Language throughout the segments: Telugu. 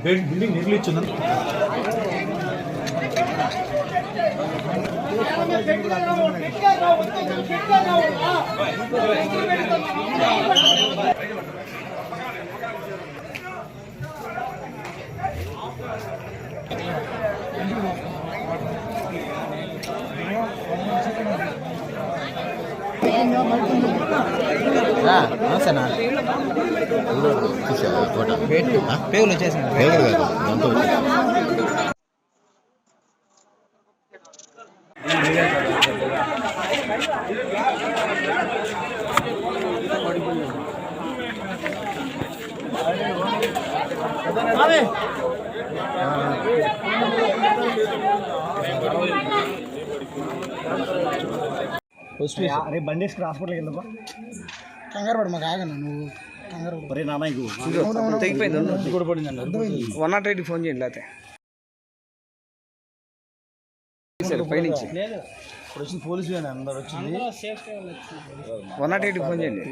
బిల్డింగ్ నిర్మించింది నమస్తేనా పేగులు వచ్చేసిన పేగులు కాదు దాంతో अरे बंडेस हास्पिटल कंगार पड़ माకు ఆగన నువ్వు కంగారు పడి నాన్న ఇగో తెగిపోయింది కూడా పడిందండి 108 ఫోన్ చేయండి లేతే సరే పై నుంచి లేదు ఇప్పుడు వచ్చిన పోలీసులు అందరూ వచ్చింది 108 ఫోన్ చేయండి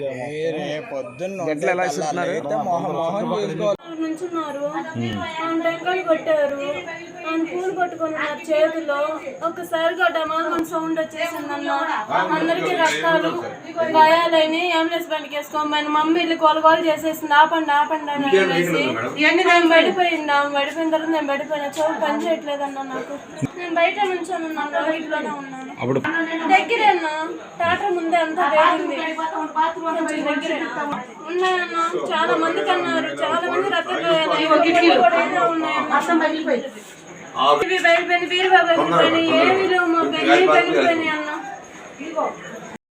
పొద్దున్న గంటలు ఎలా ఇస్తున్నారు మోహన్ చేసుకోవాలి నుంచున్నారు టెంకాయలు కొట్టారు పూలు పట్టుకున్నారు చేతిలో ఒక్కసారిగా డమాల్ సౌండ్ వచ్చేసిందన్న అందరికి రక్తాలు గాయాలని అంబులెన్స్ బండికి వేసుకోమని మమ్మీ ఇల్లు కొలగోలు చేసేసింది ఆపండి ఆపండి అని అనేసి నేను పడిపోయింది ఆమె పడిపోయిన తర్వాత నేను పడిపోయినా చోటు పని చేయట్లేదన్న నాకు నేను బయట నుంచొని ఉన్నాను రోడ్లోనే ఉన్నాను దగ్గరేనా టాటా ముందే అంతా వేగింది దగ్గరే ఉన్నాయన్న చాలా మందికి అన్నారు చాలా మంది రక్తపోయారు బయటపోయింది బీరువా బయటపోయినాయి ఏమీ లేవు మా పెళ్ళి పగిలిపోయినాయి అన్న